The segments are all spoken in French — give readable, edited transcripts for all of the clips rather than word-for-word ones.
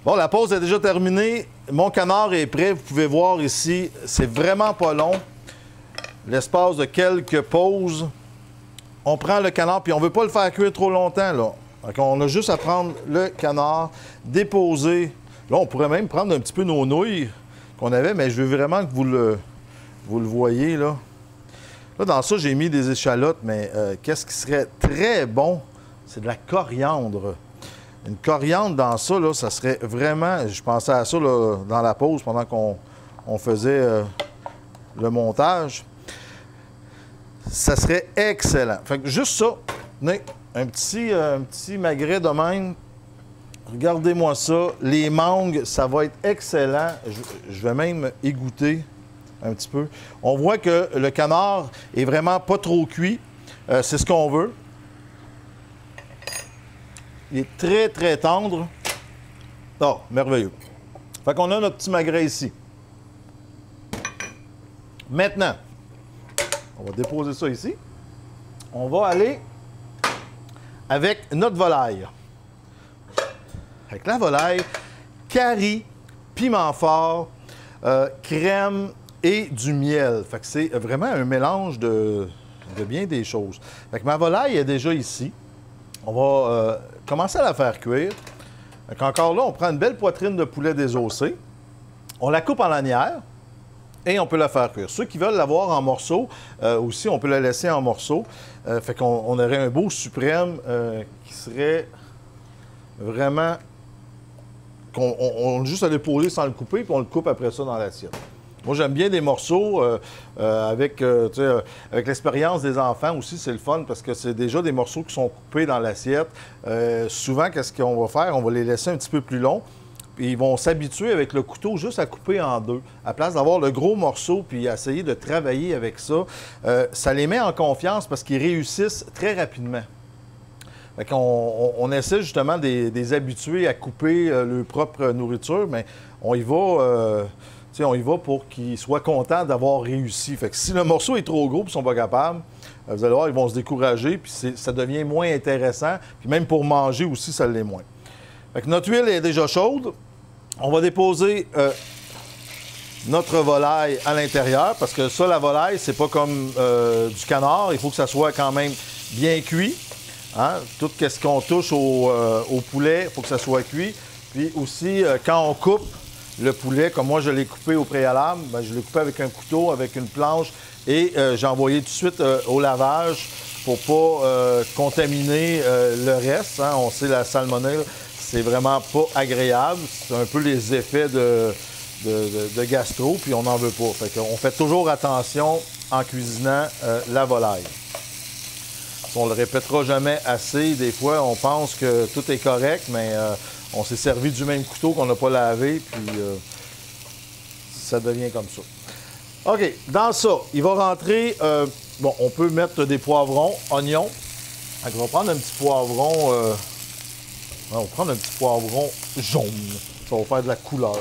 Bon, la pause est déjà terminée. Mon canard est prêt. Vous pouvez voir ici, c'est vraiment pas long. L'espace de quelques pauses. On prend le canard, puis on ne veut pas le faire cuire trop longtemps, là. Donc, on a juste à prendre le canard, déposer. Là, on pourrait même prendre un petit peu nos nouilles qu'on avait, mais je veux vraiment que vous le voyez, là. Là, dans ça, j'ai mis des échalotes, mais qu'est-ce qui serait très bon? C'est de la coriandre. Une coriandre dans ça, là, ça serait vraiment... Je pensais à ça là, dans la pause pendant qu'on faisait le montage. Ça serait excellent. Fait que juste ça, un petit magret de même. Regardez-moi ça. Les mangues, ça va être excellent. Je vais même y goûter un petit peu. On voit que le canard est vraiment pas trop cuit. C'est ce qu'on veut. Il est très, très tendre. Oh, merveilleux. Fait qu'on a notre petit magret ici. Maintenant, on va déposer ça ici. On va aller avec notre volaille. Avec la volaille, curry, piment fort, crème et du miel. Fait que c'est vraiment un mélange de bien des choses. Fait que ma volaille est déjà ici. On va commencer à la faire cuire. Fait qu'encore là, on prend une belle poitrine de poulet désossée. On la coupe en lanières. Et on peut la faire cuire. Ceux qui veulent l'avoir en morceaux, aussi, on peut la laisser en morceaux. Fait qu'on aurait un beau suprême qui serait vraiment... On a juste à le poser sans le couper, puis on le coupe après ça dans l'assiette. Moi, j'aime bien des morceaux avec l'expérience des enfants aussi, c'est le fun parce que c'est déjà des morceaux qui sont coupés dans l'assiette. Souvent, qu'est-ce qu'on va faire? On va les laisser un petit peu plus longs. Puis ils vont s'habituer avec le couteau juste à couper en deux. À place d'avoir le gros morceau puis essayer de travailler avec ça, ça les met en confiance parce qu'ils réussissent très rapidement. Fait qu'on essaie justement de les habituer à couper leur propre nourriture, mais on y va, pour qu'ils soient contents d'avoir réussi. Fait que si le morceau est trop gros et ils ne sont pas capables, vous allez voir, ils vont se décourager puis ça devient moins intéressant. Puis même pour manger aussi, ça l'est moins. Fait que notre huile est déjà chaude. On va déposer notre volaille à l'intérieur parce que ça, la volaille, c'est pas comme du canard. Il faut que ça soit quand même bien cuit. Hein? Tout ce qu'on touche au poulet, il faut que ça soit cuit. Puis aussi, quand on coupe le poulet, comme moi je l'ai coupé au préalable, bien, je l'ai coupé avec un couteau, avec une planche et j'ai envoyé tout de suite au lavage pour pas contaminer le reste. Hein? On sait la salmonelle. C'est vraiment pas agréable. C'est un peu les effets de gastro, puis on n'en veut pas. Fait qu'on fait toujours attention en cuisinant la volaille. On le répétera jamais assez. Des fois, on pense que tout est correct, mais on s'est servi du même couteau qu'on n'a pas lavé, puis ça devient comme ça. OK, dans ça, il va rentrer... bon, on peut mettre des poivrons, oignons. Donc, on va prendre un petit poivron... on va prendre un petit poivron jaune. Ça va faire de la couleur.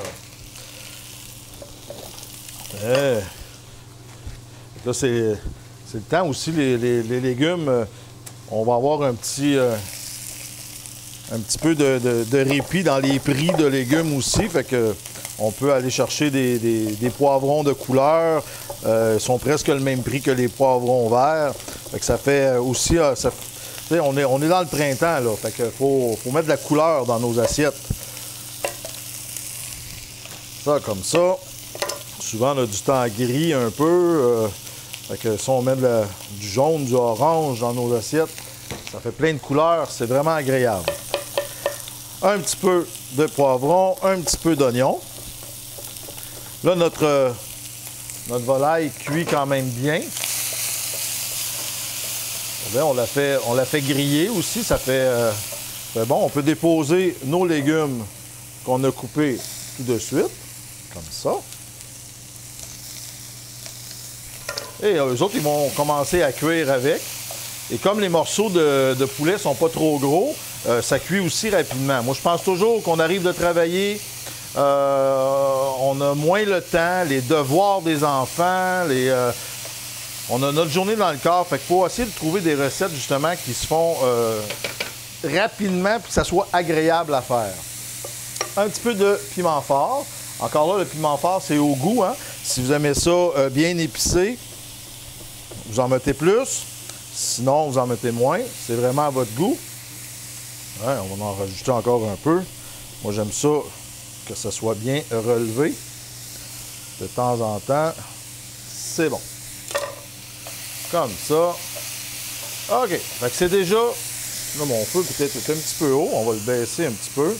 Là, c'est le temps aussi, les légumes, on va avoir un petit peu de répit dans les prix de légumes aussi. Fait que on peut aller chercher des poivrons de couleur. Ils sont presque le même prix que les poivrons verts. Fait que ça fait aussi... on est dans le printemps, là. Fait qu'il faut mettre de la couleur dans nos assiettes. Ça, comme ça. Souvent, on a du temps gris un peu. Fait que si on met du jaune, du orange dans nos assiettes, ça fait plein de couleurs. C'est vraiment agréable. Un petit peu de poivron, un petit peu d'oignon. Là, notre volaille cuit quand même bien. Bien, on l'a fait griller aussi, ça fait bon. On peut déposer nos légumes qu'on a coupés tout de suite, comme ça. Et eux autres, ils vont commencer à cuire avec. Et comme les morceaux de poulet ne sont pas trop gros, ça cuit aussi rapidement. Moi, je pense toujours qu'on arrive de travailler, on a moins le temps, les devoirs des enfants, on a notre journée dans le corps, fait qu'il faut essayer de trouver des recettes, justement, qui se font rapidement puis que ça soit agréable à faire. un petit peu de piment fort. Encore là, le piment fort, c'est au goût, hein? Si vous aimez ça bien épicé, vous en mettez plus. Sinon, vous en mettez moins. C'est vraiment à votre goût. Ouais, on va en rajouter encore un peu. Moi, j'aime ça que ça soit bien relevé. De temps en temps, c'est bon. Comme ça. OK. Fait que c'est déjà... Là, mon feu peut-être est un petit peu haut. On va le baisser un petit peu.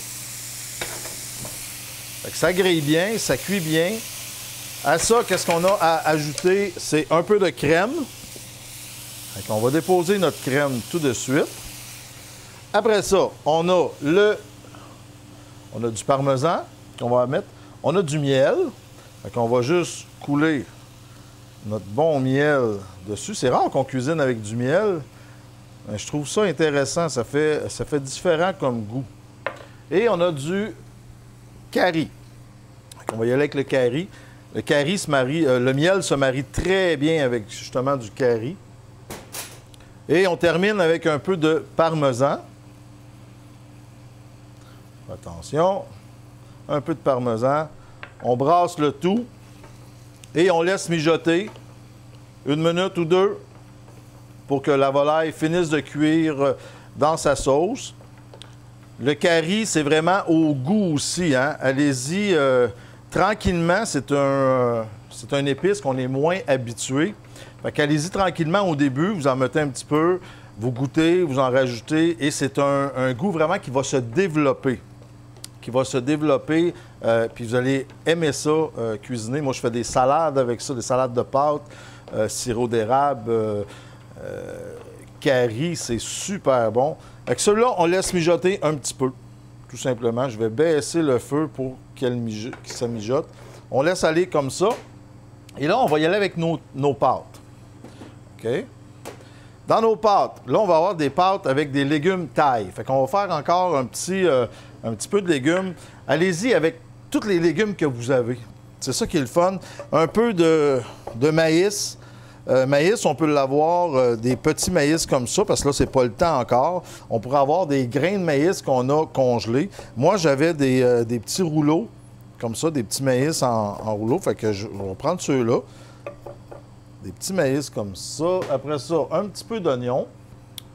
Fait que ça grille bien, ça cuit bien. À ça, qu'est-ce qu'on a à ajouter? C'est un peu de crème. Fait qu'on va déposer notre crème tout de suite. Après ça, on a du parmesan qu'on va mettre. On a du miel. Fait qu'on va juste couler notre bon miel dessus. C'est rare qu'on cuisine avec du miel. Mais je trouve ça intéressant. Ça fait différent comme goût. Et on a du curry. On va y aller avec le curry. Le curry se marie, le miel se marie très bien avec justement du curry. Et on termine avec un peu de parmesan. Attention. Un peu de parmesan. On brasse le tout. Et on laisse mijoter 1 minute ou 2 pour que la volaille finisse de cuire dans sa sauce. Le curry, c'est vraiment au goût aussi, hein? Allez-y tranquillement. C'est un épice qu'on est moins habitué. Fait qu'allez-y tranquillement au début. Vous en mettez un petit peu, vous goûtez, vous en rajoutez. Et c'est un goût vraiment qui va se développer. Puis vous allez aimer ça cuisiner. Moi, je fais des salades avec ça, des salades de pâtes, sirop d'érable, curry, c'est super bon. Avec celui-là, on laisse mijoter un petit peu, tout simplement. Je vais baisser le feu pour que ça mijote. On laisse aller comme ça. Et là, on va y aller avec nos pâtes. OK? Dans nos pâtes, là, on va avoir des pâtes avec des légumes taille. Fait qu'on va faire encore un petit peu de légumes. Allez-y avec tous les légumes que vous avez. C'est ça qui est le fun. Un peu de maïs. Maïs, on peut l'avoir, des petits maïs comme ça, parce que là, c'est pas le temps encore. On pourrait avoir des grains de maïs qu'on a congelés. Moi, j'avais des petits rouleaux, comme ça, des petits maïs en rouleau. Fait que je vais prendre ceux-là. Des petits maïs comme ça. Après ça, un petit peu d'oignon,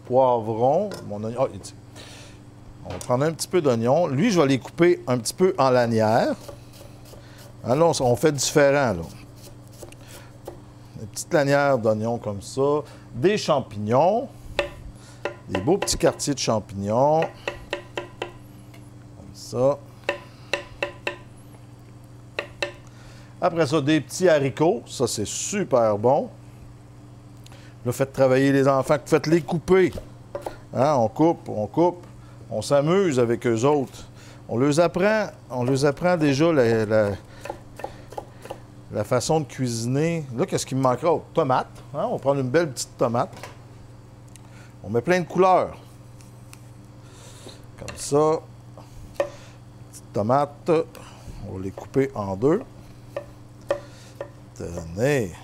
poivron. Mon oignon, on va prendre un petit peu d'oignon. Lui, je vais les couper un petit peu en lanières. Là, on fait différent, là. Des petites lanières d'oignons comme ça. Des champignons. Des beaux petits quartiers de champignons. Comme ça. Après ça, des petits haricots. Ça, c'est super bon. Là, faites travailler les enfants. Faites-les couper. Hein? On coupe. On s'amuse avec eux autres. On leur apprend déjà la façon de cuisiner. Là, qu'est-ce qui me manquera? Oh, tomates. Hein? On va prendre une belle petite tomate. On met plein de couleurs. Comme ça. Petite tomate. On va les couper en 2. Tenez.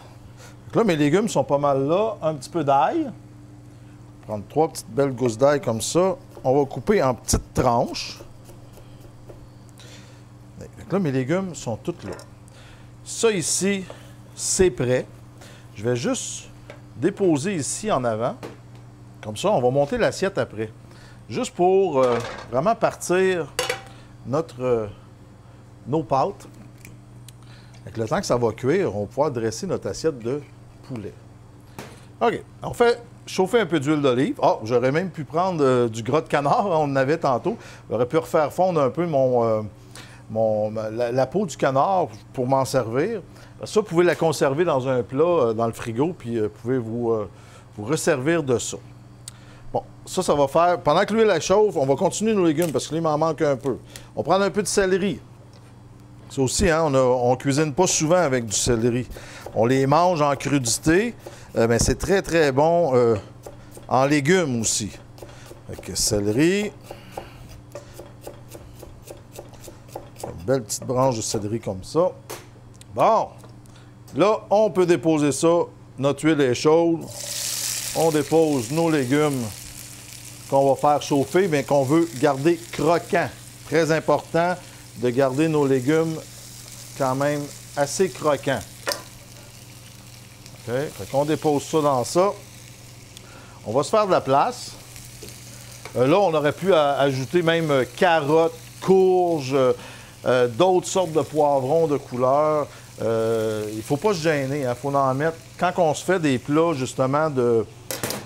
Donc là, mes légumes sont pas mal là. Un petit peu d'ail. On va prendre 3 petites belles gousses d'ail comme ça. On va couper en petites tranches. Donc là, mes légumes sont tous là. Ça ici, c'est prêt. Je vais juste déposer ici en avant. Comme ça, on va monter l'assiette après. Juste pour vraiment partir nos pâtes. Avec le temps que ça va cuire, on va pouvoir dresser notre assiette de poulet. OK. On fait chauffer un peu d'huile d'olive. Ah, j'aurais même pu prendre du gras de canard. On en avait tantôt. J'aurais pu refaire fondre un peu la peau du canard pour m'en servir. Ça, vous pouvez la conserver dans un plat, dans le frigo, puis vous pouvez vous resservir de ça. Bon, ça va faire... Pendant que l'huile chauffe, on va continuer nos légumes, parce que là, il m'en manque un peu. On prend un peu de céleri. Ça aussi, hein, on ne cuisine pas souvent avec du céleri. On les mange en crudité, mais c'est très, très bon en légumes aussi. Fait que céleri... Une belle petite branche de céleri comme ça. Bon. Là, on peut déposer ça. Notre huile est chaude. On dépose nos légumes qu'on va faire chauffer, mais qu'on veut garder croquants. Très important. de garder nos légumes quand même assez croquants. OK? Fait qu'on dépose ça dans ça. On va se faire de la place. Là, on aurait pu ajouter même carottes, courges, d'autres sortes de poivrons de couleur. Il ne faut pas se gêner, il faut en mettre. Quand on se fait des plats, justement, de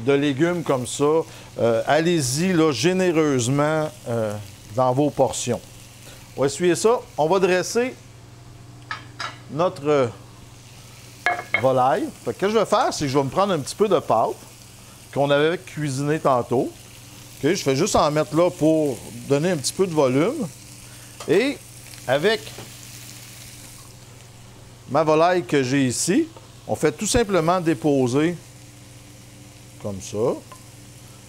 légumes comme ça, allez-y là, généreusement dans vos portions. On va essuyer ça. On va dresser notre volaille. Fait que ce que je vais faire, c'est que je vais me prendre un petit peu de pâte qu'on avait cuisiné tantôt. Okay, je fais juste en mettre là pour donner un petit peu de volume. Et avec ma volaille que j'ai ici, on fait tout simplement déposer comme ça.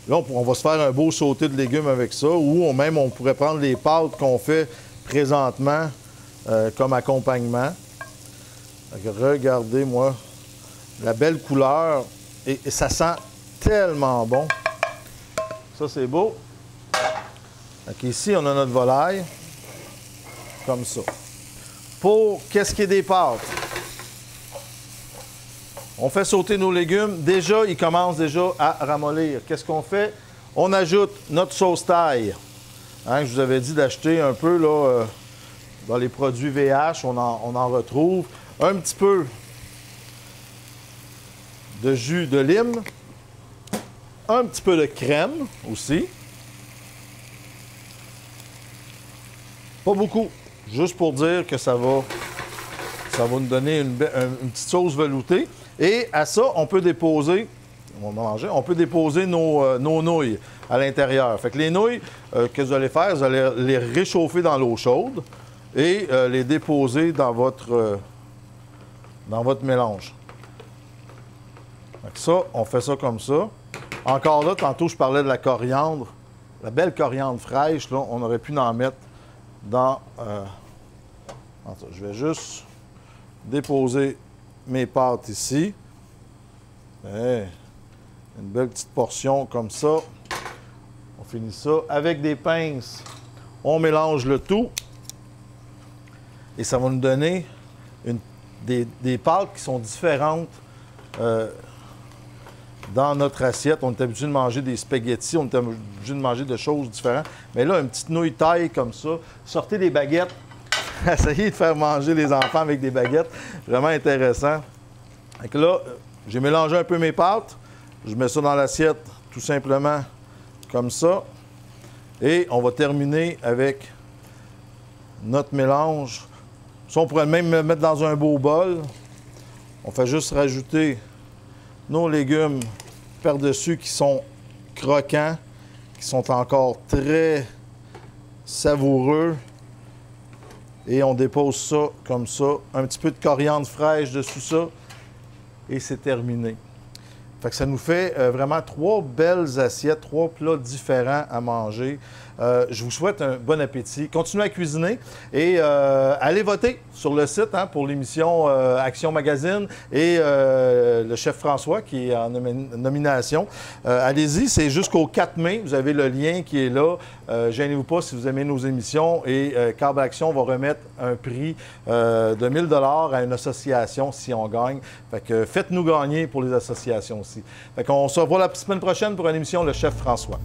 Là, on va se faire un beau sauté de légumes avec ça, ou même on pourrait prendre les pâtes qu'on fait présentement comme accompagnement. Regardez-moi la belle couleur et ça sent tellement bon. Ça, c'est beau. Donc ici, on a notre volaille comme ça. Pour qu'est-ce qui est des pâtes? On fait sauter nos légumes. Déjà, ils commencent déjà à ramollir. Qu'est-ce qu'on fait? On ajoute notre sauce thaï. Hein, je vous avais dit d'acheter un peu là, dans les produits VH, on en retrouve. Un petit peu de jus de lime. Un petit peu de crème aussi. Pas beaucoup. Juste pour dire que ça va nous donner une petite sauce veloutée. Et à ça, on peut déposer, on peut déposer nos nouilles à l'intérieur. Fait que les nouilles, que vous allez faire, vous allez les réchauffer dans l'eau chaude et les déposer dans votre mélange. Fait que ça, on fait ça comme ça. Encore là, tantôt, je parlais de la coriandre. La belle coriandre fraîche, là, on aurait pu en mettre dans... je vais juste déposer mes pâtes ici. Une belle petite portion comme ça. On finit ça. Avec des pinces, on mélange le tout. Et ça va nous donner des pâtes qui sont différentes dans notre assiette. On est habitué de manger des spaghettis, on est habitué de manger des choses différentes. Mais là, une petite nouille thaï comme ça, sortez des baguettes, essayez de faire manger les enfants avec des baguettes. Vraiment intéressant. Donc là, j'ai mélangé un peu mes pâtes. Je mets ça dans l'assiette tout simplement comme ça. Et on va terminer avec notre mélange. Ça, on pourrait même le mettre dans un beau bol. On fait juste rajouter nos légumes par-dessus qui sont croquants, qui sont encore très savoureux. Et on dépose ça comme ça. Un petit peu de coriandre fraîche dessus ça. Et c'est terminé. Fait que ça nous fait vraiment 3 belles assiettes, 3 plats différents à manger. Je vous souhaite un bon appétit. Continuez à cuisiner et allez voter sur le site pour l'émission Action Magazine et le chef François qui est en nomination. Allez-y, c'est jusqu'au 4 mai. Vous avez le lien qui est là. Gênez-vous pas si vous aimez nos émissions. Et Carb Action va remettre un prix de 1 000 $ à une association si on gagne. Fait que faites-nous gagner pour les associations aussi. Fait qu'on se revoit la semaine prochaine pour une émission Le Chef François.